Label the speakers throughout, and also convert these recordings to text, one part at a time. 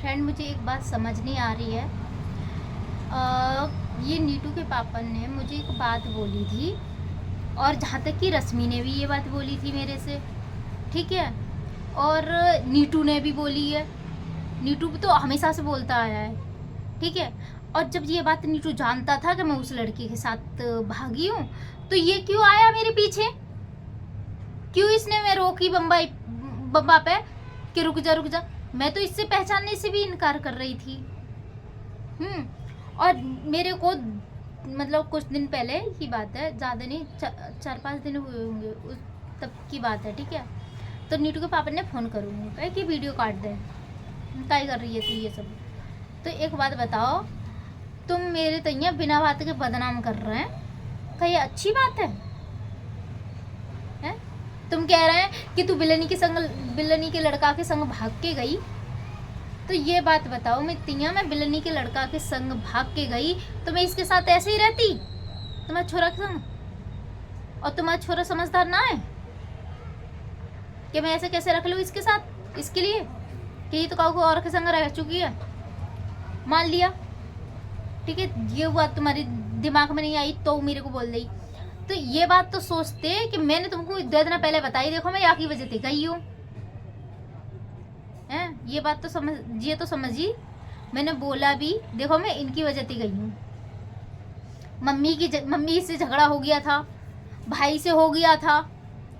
Speaker 1: Friend मुझे एक बात समझ नहीं आ रही है। ये नीटू के पापा ने मुझे एक बात बोली थी, और जहाँ तक कि रश्मि ने भी ये बात बोली थी मेरे से, ठीक है, और नीटू ने भी बोली है। नीटू तो हमेशा से बोलता आया है, ठीक है। और जब ये बात नीटू जानता था कि मैं उस लड़की के साथ भागी हूँ, तो ये क्यों आया मेरे पीछे? क्यों इसने मैं रोकी बम्बा पे कि रुक जा रुक जा। मैं तो इससे पहचानने से भी इनकार कर रही थी। और मेरे को मतलब कुछ दिन पहले की बात है, ज़्यादा नहीं, 4-5 दिन हुए होंगे उस तब की बात है, ठीक है। तो नीटू के पापा ने फ़ोन करूँगी कि वीडियो काट दें, क्या कर रही है तू ये सब। तो एक बात बताओ, तुम मेरे तैया बिना बात के बदनाम कर रहे हैं, क्या ये अच्छी बात है? तुम कह रहे हैं कि तू बिल्लनी के लड़का के संग भाग के गई। तो ये बात बताओ, मैं बिल्लनी के लड़का के संग भाग के गई तो मैं इसके साथ ऐसे ही रहती तुम्हारे छोरा के संग? और तुम्हारा छोरा समझदार ना है कि मैं ऐसे कैसे रख लूँ इसके साथ, इसके लिए कि ये तो काऊ को और के संग रह चुकी है, मान लिया, ठीक है। ये बात तुम्हारे दिमाग में नहीं आई तो मेरे को बोल दी। तो ये बात तो सोचते कि मैंने तुमको 2 दिन पहले बताई, देखो मैं यहाँ की वजह से गई हूँ। ये बात तो समझी, मैंने बोला भी, देखो मैं इनकी वजह से गई हूँ। मम्मी से झगड़ा हो गया था, भाई से हो गया था,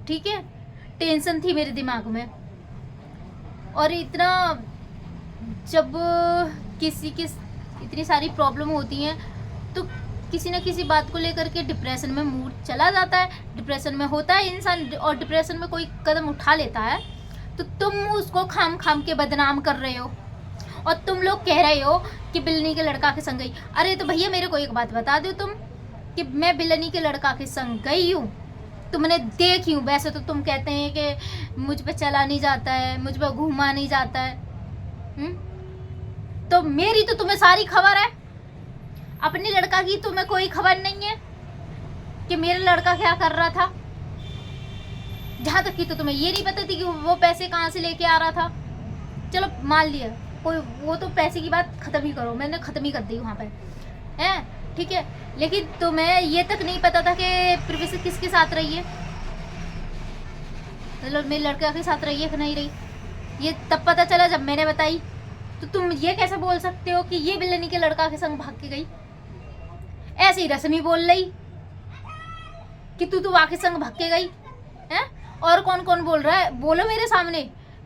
Speaker 1: ठीक है, टेंशन थी मेरे दिमाग में। और इतना जब किसी की इतनी सारी प्रॉब्लम होती हैं तो किसी न किसी बात को लेकर के डिप्रेशन में मूड चला जाता है, डिप्रेशन में होता है इंसान, और डिप्रेशन में कोई कदम उठा लेता है तो तुम उसको खाम के बदनाम कर रहे हो। और तुम लोग कह रहे हो कि बिल्लनी के लड़का के संग गई। अरे तो भैया मेरे को एक बात बता दो तुम, कि मैं बिल्लनी के लड़का के संग गई हूँ, तुमने देखी हूँ। वैसे तो तुम कहते हैं कि मुझ पे चला नहीं जाता है, मुझ पे घूमा नहीं जाता है। तो मेरी तो तुम्हें सारी खबर है, अपने लड़का की तुम्हें कोई खबर नहीं है कि मेरा लड़का क्या कर रहा था। जहाँ तक कि तो तुम्हें ये नहीं पता थी कि वो पैसे कहाँ से लेके आ रहा था। चलो मान लिया, कोई वो तो पैसे की बात खत्म ही करो, मैंने खत्म ही कर दी वहाँ पे, हैं, ठीक है। लेकिन तुम्हें ये तक नहीं पता था कि प्रीवियस किसके साथ रही है, मतलब मेरे लड़के के साथ रही है कि नहीं रही, ये तब पता चला जब मैंने बताई। तो तुम ये कैसे बोल सकते हो कि ये बिल्लनी के लड़का के संग भाग के गई? ऐसे ही रश्मि बोल रही कि तू तो वाकई संग भाग के गई है। और कौन कौन बोल रहा है, बोलो मेरे सामने,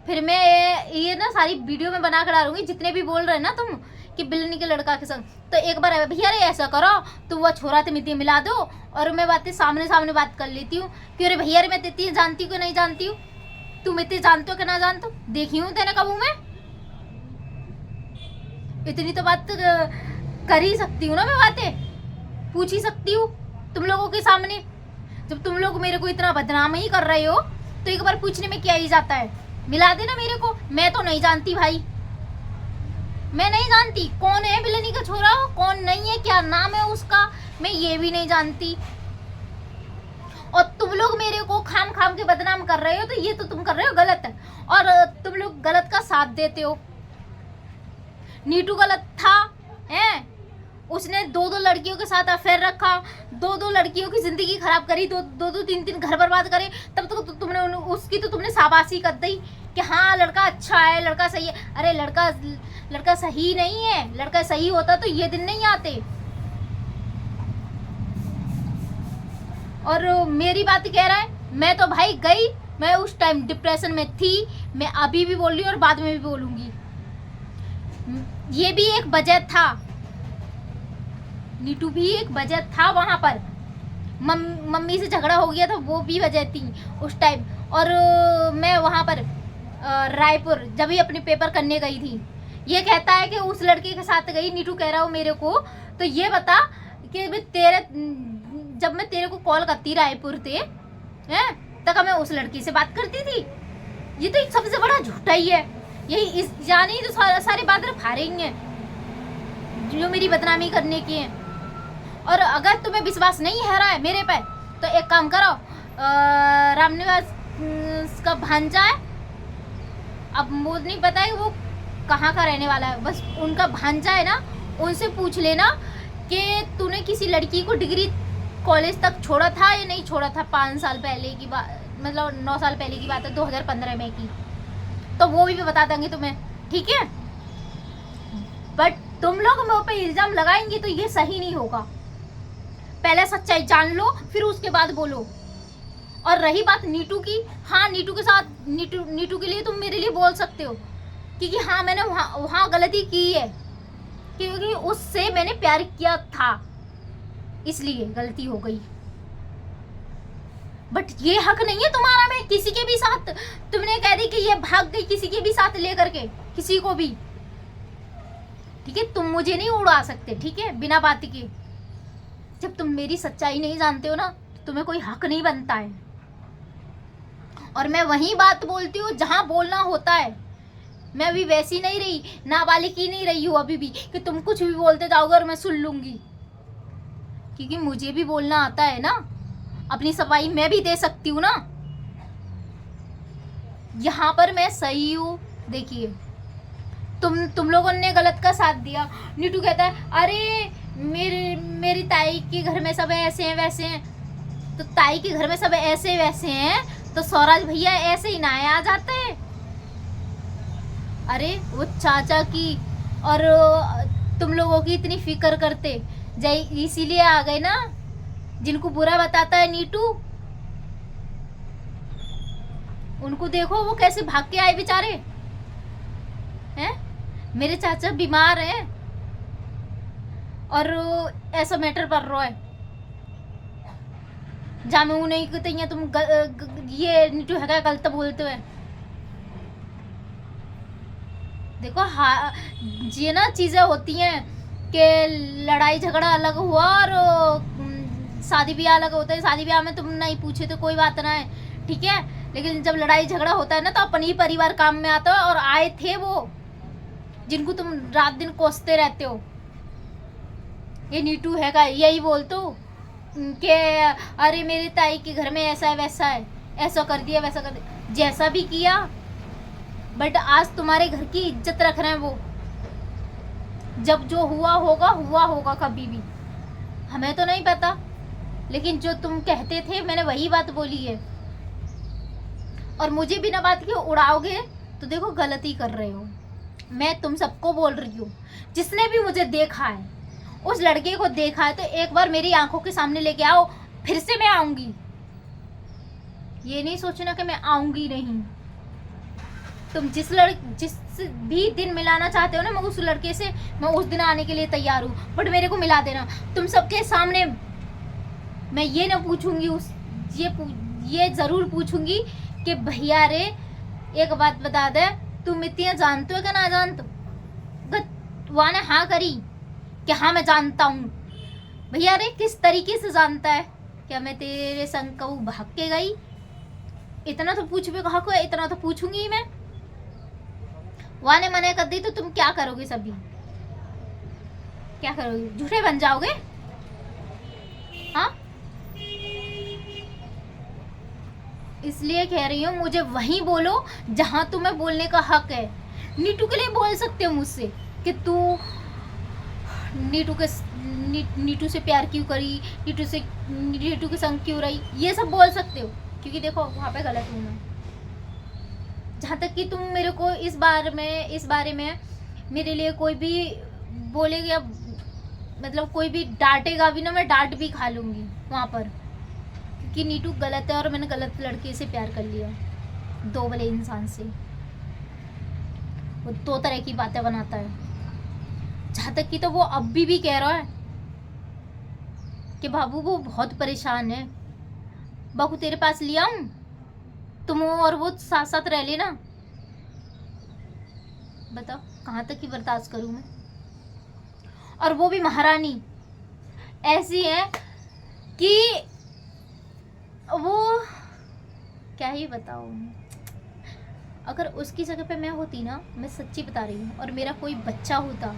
Speaker 1: फिर मैं ये ना सारी वीडियो में बना कर डालूंगी, जितने भी बोल रहे हैं ना तुम कि बिल्लनी के लड़का के संग। तो एक बार भैया अरे ऐसा करो, तुम वो छोरा तो मिला दो और मैं बातें सामने बात कर लेती हूँ कि अरे भैया मैं इतनी जानती हूँ कि नहीं जानती हूँ, तुम इतनी जानते हो कि ना जानते हो, देखी हूँ तेने कबू में, इतनी तो बात कर ही सकती हूँ ना, मैं बातें पूछ ही सकती हूँ तुम लोगों के सामने। जब तुम लोग मेरे को इतना बदनाम ही कर रहे हो तो एक बार पूछने में क्या ही जाता है, मिला देना मेरे को। मैं तो नहीं जानती भाई, मैं नहीं जानती कौन है बिल्लनी का छोरा, कौन नहीं है, क्या नाम है उसका, मैं ये भी नहीं जानती। और तुम लोग मेरे को खाम के बदनाम कर रहे हो, तो ये तो तुम कर रहे हो गलत है, और तुम लोग गलत का साथ देते हो। नीटू गलत था, हैं, उसने 2 लड़कियों के साथ अफेयर रखा, 2 लड़कियों की जिंदगी खराब करी, 2-3 घर बर्बाद करे, तब तक तो तुमने उसकी तो तुमने शाबाशी कर दी कि हाँ लड़का अच्छा है, लड़का सही है। अरे लड़का सही नहीं है, लड़का सही होता तो ये दिन नहीं आते। और मेरी बात कह रहा है, मैं तो भाई गई, मैं उस टाइम डिप्रेशन में थी, मैं अभी भी बोल रही हूँ और बाद में भी बोलूंगी। ये भी एक वजह था, नीटू भी एक वजह था वहां पर, मम्मी से झगड़ा हो गया था, वो भी वजह थी उस टाइम। और मैं वहां पर रायपुर जब भी अपने पेपर करने गई थी, ये कहता है कि उस लड़के के साथ गई, नीटू कह रहा हो मेरे को। तो ये बता कि जब मैं तेरे को कॉल करती रायपुर से, हैं, तक मैं उस लड़की से बात करती थी। ये तो एक सबसे बड़ा झूठा ही है, यही इस जानी तो सारी बातें फारेंगे हैं जो मेरी बदनामी करने की है। और अगर तुम्हें विश्वास नहीं है रहा है मेरे पे, तो एक काम करो, रामनिवास का भांजा है, अब मुझे नहीं पता है वो कहाँ का रहने वाला है, बस उनका भांजा है ना, उनसे पूछ लेना कि तूने किसी लड़की को डिग्री कॉलेज तक छोड़ा था या नहीं छोड़ा था। 5 साल पहले की बात, मतलब 9 साल पहले की बात है, 2015 में की, तो वो भी बता देंगे तुम्हें, ठीक है। बट तुम लोग मेरे पे इल्जाम लगाएंगे तो ये सही नहीं होगा। पहले सच्चाई जान लो, फिर उसके बाद बोलो। और रही बात नीटू की, हाँ नीटू के साथ, नीटू के लिए तुम मेरे लिए बोल सकते हो, क्योंकि हाँ मैंने वहाँ गलती की है, क्योंकि उससे मैंने प्यार किया था, इसलिए गलती हो गई। बट ये हक नहीं है तुम्हारा मैं किसी के भी साथ, तुमने कह दी कि ये भाग गई किसी के भी साथ लेकर के, किसी को भी, ठीक है। तुम मुझे नहीं उड़ा सकते, ठीक है, बिना बात के। जब तुम मेरी सच्चाई नहीं जानते हो ना, तो तुम्हें कोई हक नहीं बनता है। और मैं वही बात बोलती हूँ जहां बोलना होता है। मैं अभी वैसी नहीं रही, नाबालिग ही नहीं रही हूँ अभी भी, कि तुम कुछ भी बोलते जाओगे और मैं सुन लूंगी, क्योंकि मुझे भी बोलना आता है ना, अपनी सफाई मैं भी दे सकती हूँ ना। यहाँ पर मैं सही हूँ। देखिए तुम लोगों ने गलत का साथ दिया। नीटू कहता है अरे मेरी ताई के घर में सब ऐसे हैं वैसे हैं, तो ताई के घर में सब ऐसे वैसे हैं तो स्वराज भैया ऐसे ही ना आ जाते हैं। अरे वो चाचा की और तुम लोगों की इतनी फिक्र करते, इसीलिए आ गए ना, जिनको बुरा बताता है नीटू, उनको देखो वो कैसे भाग के आए बेचारे हैं। मेरे चाचा बीमार हैं और ऐसा मैटर कर रहा है, जामे नहीं कहते तुम ये नीटू है गलत बोलते हुए। देखो हाँ, ये ना चीजें होती हैं कि लड़ाई झगड़ा अलग हुआ और शादी ब्याह अलग होता है। शादी ब्याह में तुम नहीं पूछे तो कोई बात ना है, ठीक है, लेकिन जब लड़ाई झगड़ा होता है ना, तो अपनी परिवार काम में आता है। और आए थे वो जिनको तुम रात दिन कोसते रहते हो, ये नीटू है का यही बोलते हो कि अरे मेरी ताई के घर में ऐसा है वैसा है, ऐसा कर दिया वैसा कर दिया, जैसा भी किया। बट आज तुम्हारे घर की इज्जत रख रहे हैं वो। जब जो हुआ होगा कभी भी, हमें तो नहीं पता, लेकिन जो तुम कहते थे मैंने वही बात बोली है। और मुझे बिना बात के उड़ाओगे तो देखो गलती कर रहे हो। मैं तुम सबको बोल रही हूँ, जिसने भी मुझे देखा है, उस लड़के को देखा है, तो एक बार मेरी आंखों के सामने लेके आओ, फिर से मैं आऊंगी। ये नहीं सोचना कि मैं आऊंगी नहीं। तुम जिस भी दिन मिलाना चाहते हो ना, मैं उस लड़के से मैं उस दिन आने के लिए तैयार हूँ, बट मेरे को मिला देना तुम सबके सामने। मैं ये ना पूछूंगी ये जरूर पूछूंगी कि भैया रे एक बात बता दे, तुम इतनी जानते हो क्या ना जानते हो। वहाँ ने हाँ करी कि हाँ मैं जानता हूँ। भैया रे किस तरीके से जानता है? क्या मैं तेरे संग कहूँ भाग के गई? इतना तो पूछ भी कहा को, इतना तो पूछूंगी मैं। वहाँ ने मना कर दी तो तुम क्या करोगे? सभी क्या करोगे? झूठे बन जाओगे? हाँ, इसलिए कह रही हूँ मुझे वहीं बोलो जहां तुम्हें बोलने का हक है। नीटू के लिए बोल सकते हो मुझसे कि तू नीटू से प्यार क्यों करी, नीटू के संग क्यों रही, ये सब बोल सकते हो, क्योंकि देखो वहाँ पे गलत हूँ मैं। जहाँ तक कि तुम मेरे को इस बारे में मेरे लिए कोई भी बोलेगा, मतलब कोई भी डांटेगा भी ना, मैं डांट भी खा लूँगी वहाँ पर, क्योंकि नीटू गलत है और मैंने गलत लड़के से प्यार कर लिया, दो भले इंसान से। वो दो तरह की बातें बनाता है। जहाँ तक कि तो वो अब भी कह रहा है कि बाबू वो बहुत परेशान है, बाबू तेरे पास ले आऊं, तुम और वो साथ साथ रह लेना। बताओ कहाँ तक की बर्दाश्त करूं मैं? और वो भी महारानी ऐसी है कि वो क्या ही बताऊं। अगर उसकी जगह पे मैं होती ना, मैं सच्ची बता रही हूँ, और मेरा कोई बच्चा होता,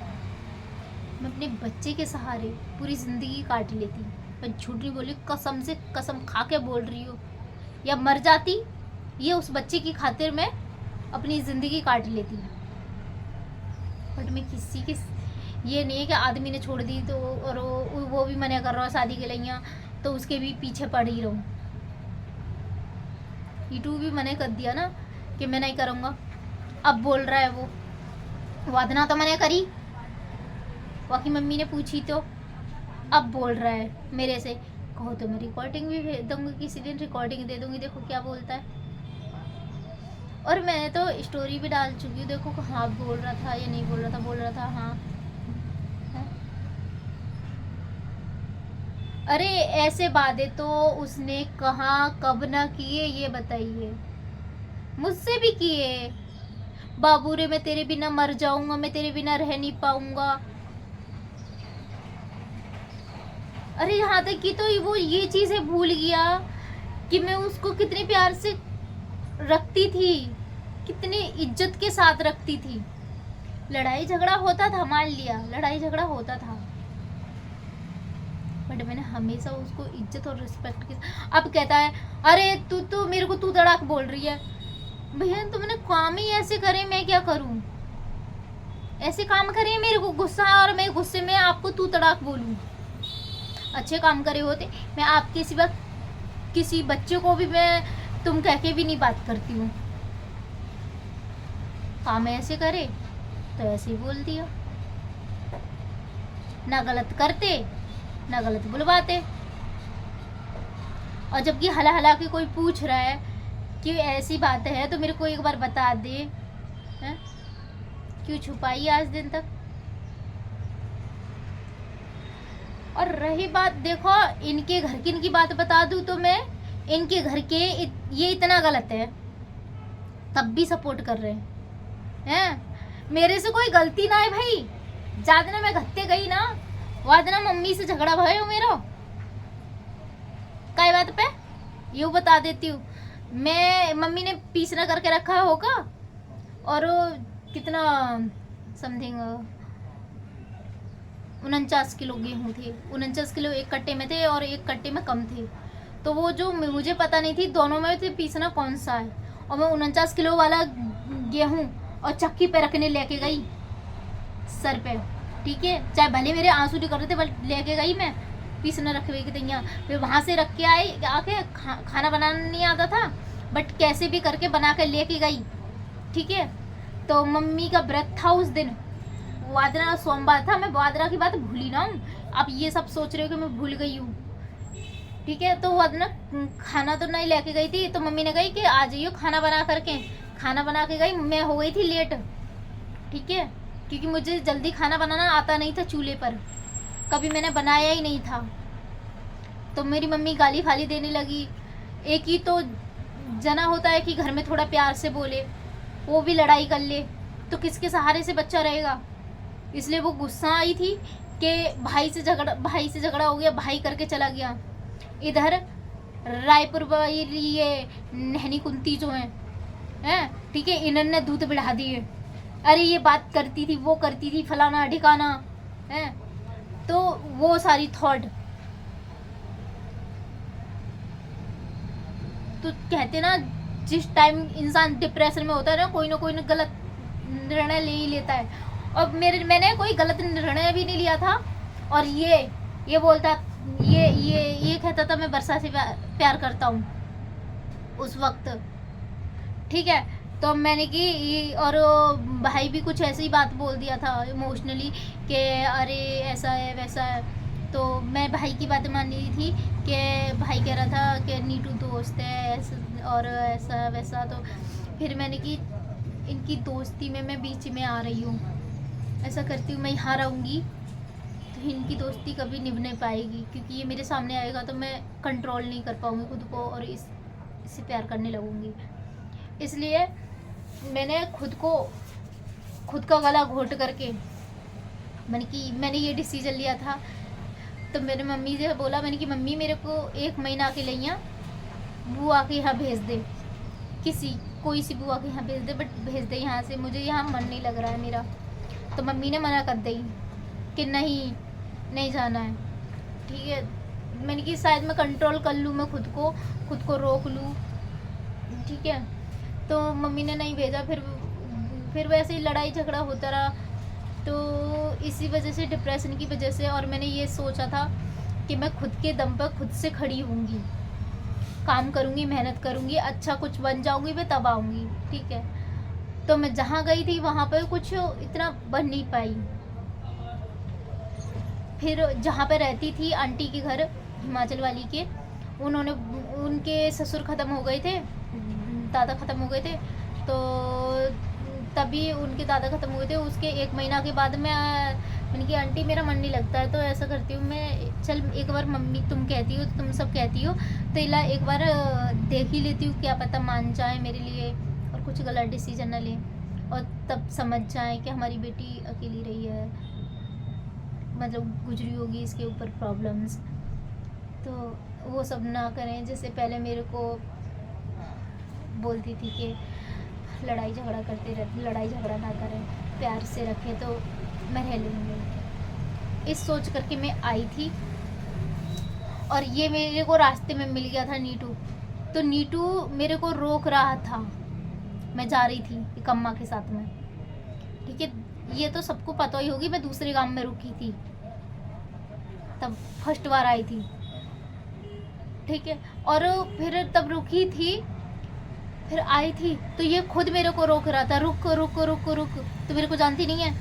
Speaker 1: मैं अपने बच्चे के सहारे पूरी ज़िंदगी काट लेती। मैं झूठ नहीं बोली, कसम से कसम खा के बोल रही हूँ। या मर जाती, ये उस बच्चे की खातिर मैं अपनी ज़िंदगी काट लेती। लाइफ में किसी की ये नहीं है कि आदमी ने छोड़ दी तो और वो भी मना कर रहा है शादी के लिए तो उसके भी पीछे पड़ ही रहूं। यूट्यूब भी मना कर दिया ना कि मैं नहीं करूँगा। अब बोल रहा है वो वादना तो मना करी, बाकी मम्मी ने पूछी तो अब बोल रहा है मेरे से, कहो तो मैं रिकॉर्डिंग भी भेज दूँगी, किसी दिन रिकॉर्डिंग दे दूँगी, देखो क्या बोलता है। और मैं तो स्टोरी भी डाल चुकी हूँ, देखो हाँ बोल रहा था या नहीं बोल रहा था, बोल रहा था हाँ। अरे ऐसे वादे तो उसने कहाँ कब ना किए ये बताइए, मुझसे भी किए। बाबू रे मैं तेरे बिना मर जाऊंगा, मैं तेरे बिना रह नहीं पाऊंगा। अरे यहाँ तक कि तो वो ये चीजें भूल गया कि मैं उसको कितने प्यार से रखती थी, कितनी इज्जत के साथ रखती थी। लड़ाई झगड़ा होता था, मान लिया लड़ाई झगड़ा होता था, बट मैंने हमेशा उसको इज्जत और रिस्पेक्ट के। अब कहता है अरे तू तो मेरे को तू तड़ाक बोल रही है। भैया तुमने काम ही ऐसे करे, मैं क्या करूं? ऐसे काम करे मेरे को गुस्सा और मैं गुस्से में आपको तू तड़ाक बोलूं। अच्छे काम करे होते मैं आपके सिवा किसी बच्चे को भी मैं तुम कह के भी नहीं बात करती हूँ। काम ऐसे करे तो ऐसे ही बोल दिया, ना गलत करते ना गलत बुलवाते। और जबकि हला हला के कोई पूछ रहा है कि ऐसी बात है तो मेरे को एक बार बता दे, है? क्यों छुपाई आज दिन तक? और रही बात, देखो इनके घर की इनकी बात बता दूं तो मैं इनके घर के ये इतना गलत है तब भी सपोर्ट कर रहे हैं। मेरे से कोई गलती ना है भाई, ज्यादा ना मैं घत्ते गई ना वादना मम्मी से झगड़ा भयो मेरा काय बात पे यूँ बता देती हूँ। मैं मम्मी ने पीस ना करके रखा होगा और कितना समथिंग 49 किलो गेहूँ थे, 49 किलो एक कट्टे में थे और एक कट्टे में कम थे, तो वो जो मुझे पता नहीं थी दोनों में से पीसना कौन सा है। और मैं 49 किलो वाला गेहूँ और चक्की पे रखने लेके गई सर पे, ठीक है, चाहे भले मेरे आंसू निकल रहे थे बट लेके गई मैं पीसना रखवे की तैयार। फिर वहाँ से रख के आई आके खाना बनाना नहीं आता था बट कैसे भी करके बना कर लेके गई, ठीक है। तो मम्मी का व्रत था उस दिन, वादरा सोमवार था, मैं वादरा की बात भूली ना हूँ। आप ये सब सोच रहे हो कि मैं भूल गई हूँ, ठीक है। तो वादना खाना तो नहीं लेके गई थी, तो मम्मी ने कही कि आ जाइयो खाना बना करके। खाना बना के गई, मैं हो गई थी लेट, ठीक है, क्योंकि मुझे जल्दी खाना बनाना आता नहीं था चूल्हे पर, कभी मैंने बनाया ही नहीं था। तो मेरी मम्मी गाली फाली देने लगी। एक ही तो जना होता है कि घर में थोड़ा प्यार से बोले, वो भी लड़ाई कर ले तो किसके सहारे से बच्चा रहेगा। इसलिए वो गुस्सा आई थी कि भाई से झगड़ा हो गया, भाई करके चला गया। इधर रायपुर ये नहनी कुंती जो है, ठीक है, इन्होंने दूध बढ़ा दिए। अरे ये बात करती थी, वो करती थी, फलाना ढिकाना है, तो वो सारी थॉट। तो कहते ना जिस टाइम इंसान डिप्रेशन में होता है ना कोई ना गलत निर्णय ले ही लेता है। और मैंने कोई गलत निर्णय भी नहीं लिया था। और ये बोलता, ये कहता था मैं वर्षा से प्यार करता हूँ उस वक्त, ठीक है। तो मैंने की, और भाई भी कुछ ऐसी बात बोल दिया था इमोशनली कि अरे ऐसा है वैसा है। तो मैं भाई की बात मान ली थी कि भाई कह रहा था कि नीटू दोस्त है और ऐसा वैसा। तो फिर मैंने की इनकी दोस्ती में मैं बीच में आ रही हूँ, ऐसा करती हूँ मैं यहाँ रहूँगी तो इनकी दोस्ती कभी निभ नहीं पाएगी, क्योंकि ये मेरे सामने आएगा तो मैं कंट्रोल नहीं कर पाऊँगी खुद को और इससे प्यार करने लगूँगी। इसलिए मैंने खुद का गला घोट करके मैंने ये डिसीजन लिया था। तो मेरे मम्मी से बोला, मैंने कि मम्मी मेरे को 1 महीना के लिए बुआ के यहाँ भेज दे, कोई सी बुआ के यहाँ भेज दे, बट भेज दे यहाँ से, मुझे यहाँ मन नहीं लग रहा है मेरा। तो मम्मी ने मना कर दी कि नहीं जाना है, ठीक है। मैंने कि शायद मैं कंट्रोल कर लूँ, मैं खुद को रोक लूँ, ठीक है। तो मम्मी ने नहीं भेजा। फिर वैसे ही लड़ाई झगड़ा होता रहा। तो इसी वजह से, डिप्रेशन की वजह से, और मैंने ये सोचा था कि मैं खुद के दम पर खुद से खड़ी होंगी, काम करूँगी, मेहनत करूँगी, अच्छा कुछ बन जाऊँगी, मैं तब आऊँगी, ठीक है। तो मैं जहाँ गई थी वहाँ पर कुछ इतना बन नहीं पाई। फिर जहाँ पे रहती थी आंटी के घर, हिमाचल वाली के, उन्होंने, उनके ससुर ख़त्म हो गए थे, दादा ख़त्म हो गए थे, तो तभी उनके दादा ख़त्म हुए थे। उसके 1 महीना के बाद मैंने कि आंटी मेरा मन नहीं लगता है, तो ऐसा करती हूँ मैं, चल एक बार मम्मी तुम कहती हो, तुम सब कहती हो, तो इला एक बार देख ही लेती हूँ, क्या पता मान जाए मेरे लिए और कुछ गलत डिसीजन ना लें, और तब समझ जाए कि हमारी बेटी अकेली रही है, मतलब गुजरी होगी इसके ऊपर प्रॉब्लम्स, तो वो सब ना करें। जैसे पहले मेरे को बोलती थी कि लड़ाई झगड़ा करते रहते, लड़ाई झगड़ा ना करें, प्यार से रखें, तो मैं रह लूँगी, इस सोच करके मैं आई थी। और ये मेरे को रास्ते में मिल गया था नीटू, तो नीटू मेरे को रोक रहा था, मैं जा रही थी एक अम्मा के साथ में, ठीक है। ये तो सबको पता ही होगी, मैं दूसरे गांव में रुकी थी, तब फर्स्ट बार आई थी, ठीक है। और फिर तब रुकी थी, फिर आई थी, तो ये खुद मेरे को रोक रहा था, रुक रुक रुक रुक, तो मेरे को जानती नहीं है,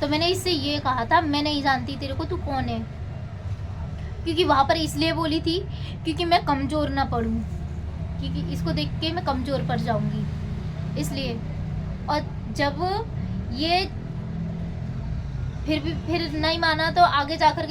Speaker 1: तो मैंने इससे ये कहा था, मैं नहीं जानती तेरे को, तू कौन है, क्योंकि वहाँ पर इसलिए बोली थी क्योंकि मैं कमज़ोर ना पड़ूँ, क्योंकि इसको देख के मैं कमज़ोर पड़ जाऊँगी, इसलिए। और जब ये फिर नहीं माना, तो आगे जाकर के